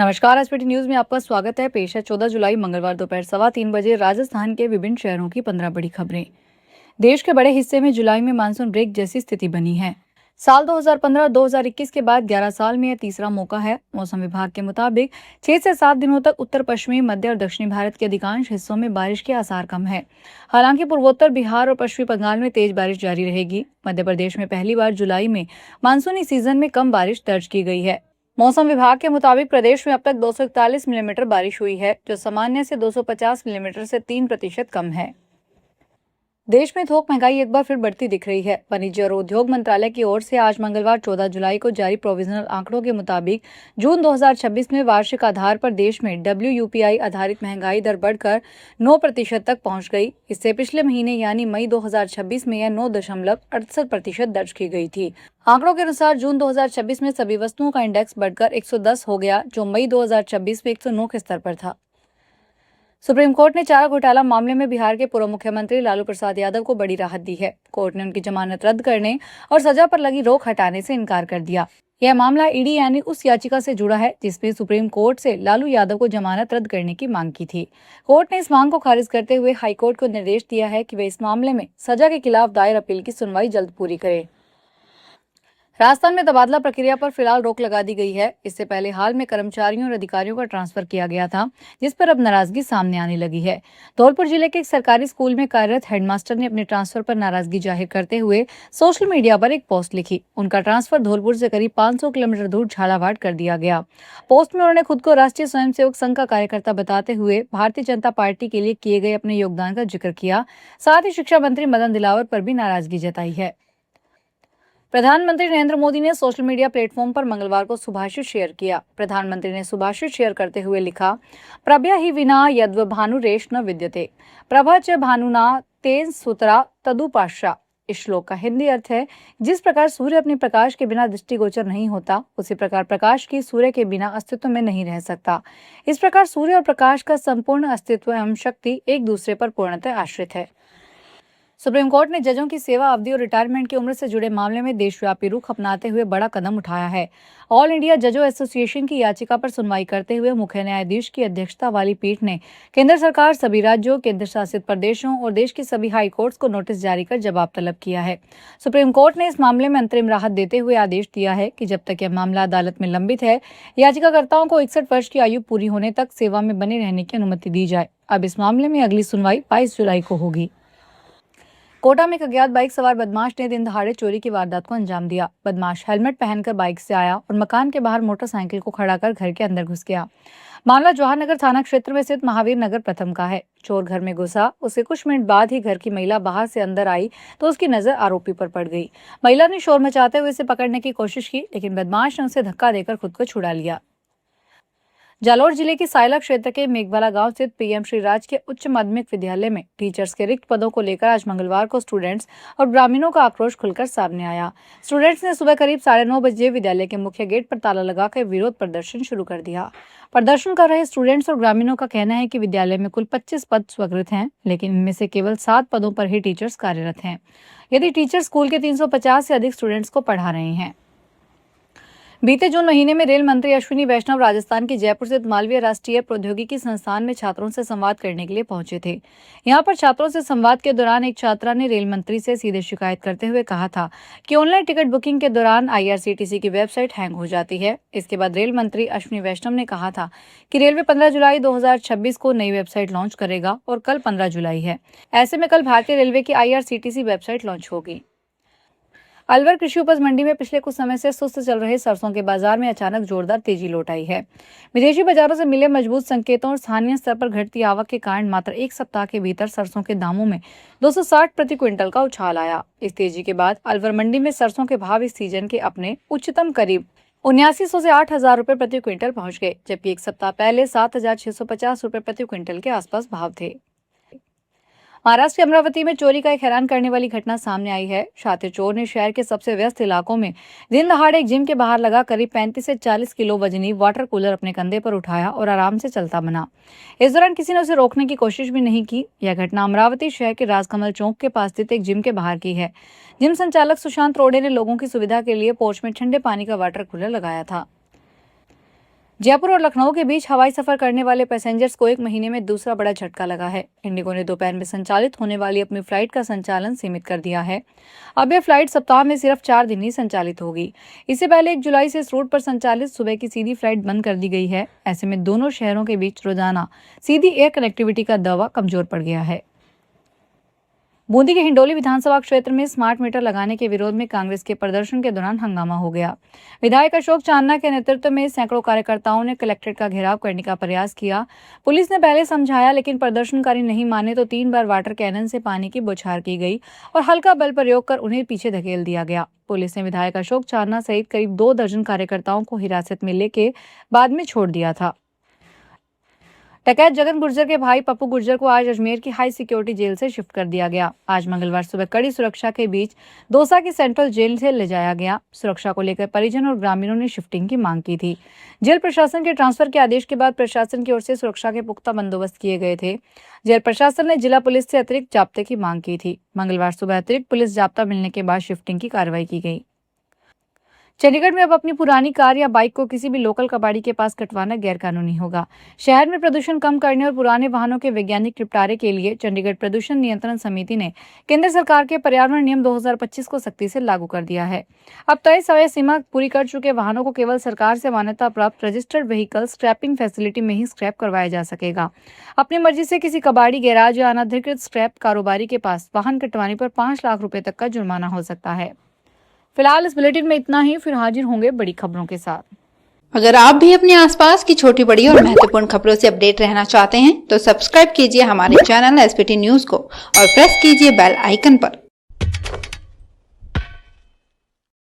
नमस्कार। SPT news में आपका स्वागत है। पेश है 14 जुलाई मंगलवार दोपहर 3:15 राजस्थान के विभिन्न शहरों की 15 बड़ी खबरें। देश के बड़े हिस्से में जुलाई में मानसून ब्रेक जैसी स्थिति बनी है। साल 2015 और 2021 के बाद 11 साल में यह तीसरा मौका है। मौसम विभाग के मुताबिक 6 से 7 दिनों तक उत्तर पश्चिमी, मध्य और दक्षिणी भारत के अधिकांश हिस्सों में बारिश के आसार कम है। हालांकि पूर्वोत्तर बिहार और पश्चिमी बंगाल में तेज बारिश जारी रहेगी। मध्य प्रदेश में पहली बार जुलाई में मानसूनी सीजन में कम बारिश दर्ज की गई है। मौसम विभाग के मुताबिक प्रदेश में अब तक 241 मिलीमीटर बारिश हुई है, जो सामान्य से 250 मिलीमीटर से 3% कम है। देश में थोक महंगाई एक बार फिर बढ़ती दिख रही है। वाणिज्य और उद्योग मंत्रालय की ओर से आज मंगलवार 14 जुलाई को जारी प्रोविजनल आंकड़ों के मुताबिक जून 2026 में वार्षिक आधार पर देश में WUPI आधारित महंगाई दर बढ़कर 9% तक पहुंच गई। इससे पिछले महीने यानी मई 2026 में यह 9.68% दर्ज की गई थी। आंकड़ों के अनुसार जून 2026 में सभी वस्तुओं का इंडेक्स बढ़कर 110 हो गया, जो मई 2026 में 109 के स्तर पर था। सुप्रीम कोर्ट ने चारा घोटाला मामले में बिहार के पूर्व मुख्यमंत्री लालू प्रसाद यादव को बड़ी राहत दी है। कोर्ट ने उनकी जमानत रद्द करने और सजा पर लगी रोक हटाने से इनकार कर दिया। यह मामला ईडी यानी उस याचिका से जुड़ा है जिसमें सुप्रीम कोर्ट से लालू यादव को जमानत रद्द करने की मांग की थी। कोर्ट ने इस मांग को खारिज करते हुए हाईकोर्ट को निर्देश दिया है कि वे इस मामले में सजा के खिलाफ दायर अपील की सुनवाई जल्द पूरी करे। राजस्थान में तबादला प्रक्रिया पर फिलहाल रोक लगा दी गई है। इससे पहले हाल में कर्मचारियों और अधिकारियों का ट्रांसफर किया गया था, जिस पर अब नाराजगी सामने आने लगी है। धौलपुर जिले के एक सरकारी स्कूल में कार्यरत हेडमास्टर ने अपने ट्रांसफर पर नाराजगी जाहिर करते हुए सोशल मीडिया पर एक पोस्ट लिखी। उनका ट्रांसफर धौलपुर से करीब 500 किलोमीटर दूर झालावाड़ कर दिया गया। पोस्ट में उन्होंने खुद को राष्ट्रीय स्वयंसेवक संघ का कार्यकर्ता बताते हुए भारतीय जनता पार्टी के लिए किए गए अपने योगदान का जिक्र किया। साथ ही शिक्षा मंत्री मदन दिलावर पर भी नाराजगी जताई है। प्रधानमंत्री नरेंद्र मोदी ने सोशल मीडिया प्लेटफॉर्म पर मंगलवार को सुभाषित शेयर किया। प्रधानमंत्री ने सुभाषित शेयर करते हुए लिखा, प्रभ्या ही विना यद्व भानुरेश न विद्यते, प्रभा च भानुना तेन सुतरा तदुपाशा। इस श्लोक का हिंदी अर्थ है, जिस प्रकार सूर्य अपने प्रकाश के बिना दृष्टिगोचर नहीं होता, उसी प्रकार प्रकाश की सूर्य के बिना अस्तित्व में नहीं रह सकता। इस प्रकार सूर्य और प्रकाश का संपूर्ण अस्तित्व एवं शक्ति एक दूसरे पर पूर्णतः आश्रित है। सुप्रीम कोर्ट ने जजों की सेवा अवधि और रिटायरमेंट की उम्र से जुड़े मामले में देशव्यापी रुख अपनाते हुए बड़ा कदम उठाया है। ऑल इंडिया जजों एसोसिएशन की याचिका पर सुनवाई करते हुए मुख्य न्यायाधीश की अध्यक्षता वाली पीठ ने केंद्र सरकार, सभी राज्यों, केंद्र शासित प्रदेशों और देश की सभी हाई कोर्ट्स को नोटिस जारी कर जवाब तलब किया है। सुप्रीम कोर्ट ने इस मामले में अंतरिम राहत देते हुए आदेश दिया है कि जब तक यह मामला अदालत में लंबित है, याचिकाकर्ताओं को 61 वर्ष की आयु पूरी होने तक सेवा में बने रहने की अनुमति दी जाए। अब इस मामले में अगली सुनवाई 22 जुलाई को होगी। कोटा में एक अज्ञात बाइक सवार बदमाश ने दिन दहाड़े चोरी की वारदात को अंजाम दिया। बदमाश हेलमेट पहनकर बाइक से आया और मकान के बाहर मोटरसाइकिल को खड़ा कर घर के अंदर घुस गया। मामला जवाहर नगर थाना क्षेत्र में स्थित महावीर नगर प्रथम का है। चोर घर में घुसा, उसके कुछ मिनट बाद ही घर की महिला बाहर से अंदर आई तो उसकी नजर आरोपी पर पड़ गई। महिला ने शोर मचाते हुए उसे पकड़ने की कोशिश की, लेकिन बदमाश ने उसे धक्का देकर खुद को छुड़ा लिया। जालौर जिले के सायला क्षेत्र के मेघवाला गांव स्थित PM श्री राज के उच्च माध्यमिक विद्यालय में टीचर्स के रिक्त पदों को लेकर आज मंगलवार को स्टूडेंट्स और ग्रामीणों का आक्रोश खुलकर सामने आया। स्टूडेंट्स ने सुबह करीब 9:30 बजे विद्यालय के मुख्य गेट पर ताला लगाकर विरोध प्रदर्शन शुरू कर दिया। प्रदर्शन कर रहे स्टूडेंट्स और ग्रामीणों का कहना है कि विद्यालय में कुल 25 पद स्वीकृत हैं, लेकिन इनमें से केवल 7 पदों पर ही टीचर्स कार्यरत हैं। यदि टीचर स्कूल के 350 से अधिक स्टूडेंट्स को पढ़ा रहे हैं। बीते जून महीने में रेल मंत्री अश्विनी वैष्णव राजस्थान के जयपुर स्थित मालवीय राष्ट्रीय प्रौद्योगिकी संस्थान में छात्रों से संवाद करने के लिए पहुंचे थे। यहां पर छात्रों से संवाद के दौरान एक छात्रा ने रेल मंत्री से सीधे शिकायत करते हुए कहा था कि ऑनलाइन टिकट बुकिंग के दौरान IRCTC की वेबसाइट हैंग हो जाती है। इसके बाद रेल मंत्री अश्विनी वैष्णव ने कहा था कि रेलवे 15 जुलाई 2026 को नई वेबसाइट लॉन्च करेगा और कल 15 जुलाई है। ऐसे में कल भारतीय रेलवे की IRCTC वेबसाइट लॉन्च होगी। अलवर कृषि उपज मंडी में पिछले कुछ समय से सुस्त चल रहे सरसों के बाजार में अचानक जोरदार तेजी लौट आई है। विदेशी बाजारों से मिले मजबूत संकेतों और स्थानीय स्तर पर घटती आवक के कारण मात्र एक सप्ताह के भीतर सरसों के दामों में 260 प्रति क्विंटल का उछाल आया। इस तेजी के बाद अलवर मंडी में सरसों के भाव इस सीजन के अपने उच्चतम करीब 7900 से 8000 रुपए प्रति क्विंटल पहुंच गए, जबकि एक सप्ताह पहले 7650 रुपए प्रति क्विंटल के आसपास भाव थे। महाराष्ट्र के अमरावती में चोरी का एक हैरान करने वाली घटना सामने आई है। शातिर चोर ने शहर के सबसे व्यस्त इलाकों में दिन दहाड़े एक जिम के बाहर लगा करीब 35 से 40 किलो वजनी वाटर कूलर अपने कंधे पर उठाया और आराम से चलता बना। इस दौरान किसी ने उसे रोकने की कोशिश भी नहीं की। यह घटना अमरावती शहर के राजकमल चौक के पास स्थित एक जिम के बाहर की है। जिम संचालक सुशांत रोडे ने लोगों की सुविधा के लिए पोर्च में ठंडे पानी का वाटर कूलर लगाया था। जयपुर और लखनऊ के बीच हवाई सफर करने वाले पैसेंजर्स को एक महीने में दूसरा बड़ा झटका लगा है। इंडिगो ने दोपहर में संचालित होने वाली अपनी फ्लाइट का संचालन सीमित कर दिया है। अब यह फ्लाइट सप्ताह में सिर्फ 4 दिन ही संचालित होगी। इससे पहले 1 जुलाई से इस रूट पर संचालित सुबह की सीधी फ्लाइट बंद कर दी गई है। ऐसे में दोनों शहरों के बीच रोजाना सीधी एयर कनेक्टिविटी का दावा कमजोर पड़ गया है। बूंदी के हिंडोली विधानसभा क्षेत्र में स्मार्ट मीटर लगाने के विरोध में कांग्रेस के प्रदर्शन के दौरान हंगामा हो गया। विधायक अशोक चांदना के नेतृत्व में सैकड़ों कार्यकर्ताओं ने कलेक्ट्रेट का घेराव करने का प्रयास किया। पुलिस ने पहले समझाया, लेकिन प्रदर्शनकारी नहीं माने तो 3 बार वाटर कैनन से पानी की बौछार की गई और हल्का बल प्रयोग कर उन्हें पीछे धकेल दिया गया। पुलिस ने विधायक अशोक चांदना सहित करीब 2 दर्जन कार्यकर्ताओं को हिरासत में लेके बाद में छोड़ दिया था। डकैत जगन गुर्जर के भाई पप्पू गुर्जर को आज अजमेर की हाई सिक्योरिटी जेल से शिफ्ट कर दिया गया। आज मंगलवार सुबह कड़ी सुरक्षा के बीच दौसा की सेंट्रल जेल से ले जाया गया। सुरक्षा को लेकर परिजन और ग्रामीणों ने शिफ्टिंग की मांग की थी। जेल प्रशासन के ट्रांसफर के आदेश के बाद प्रशासन की ओर से सुरक्षा के पुख्ता बंदोबस्त किए गए थे। जेल प्रशासन ने जिला पुलिस से अतिरिक्त जाब्ते की मांग की थी। मंगलवार सुबह अतिरिक्त पुलिस जाब्ता मिलने के बाद शिफ्टिंग की कार्रवाई की गई। चंडीगढ़ में अब अपनी पुरानी कार या बाइक को किसी भी लोकल कबाड़ी के पास कटवाना गैरकानूनी होगा। शहर में प्रदूषण कम करने और पुराने वाहनों के वैज्ञानिक निपटारे के लिए चंडीगढ़ प्रदूषण नियंत्रण समिति ने केंद्र सरकार के पर्यावरण नियम 2025 को सख्ती से लागू कर दिया है। अब तय समय सीमा पूरी कर चुके वाहनों को केवल सरकार से मान्यता प्राप्त रजिस्टर्ड व्हीकल स्क्रैपिंग फैसिलिटी में ही स्क्रैप करवाया जा सकेगा। अपनी मर्जी से किसी कबाड़ी, गैराज या अनधिकृत स्क्रैप कारोबारी के पास वाहन कटवाने पर 5 लाख रुपए तक का जुर्माना हो सकता है। फिलहाल इस बुलेटिन में इतना ही। फिर हाजिर होंगे बड़ी खबरों के साथ। अगर आप भी अपने आसपास की छोटी बड़ी और महत्वपूर्ण खबरों से अपडेट रहना चाहते हैं तो सब्सक्राइब कीजिए हमारे चैनल एसपीटी न्यूज को और प्रेस कीजिए बेल आइकन पर।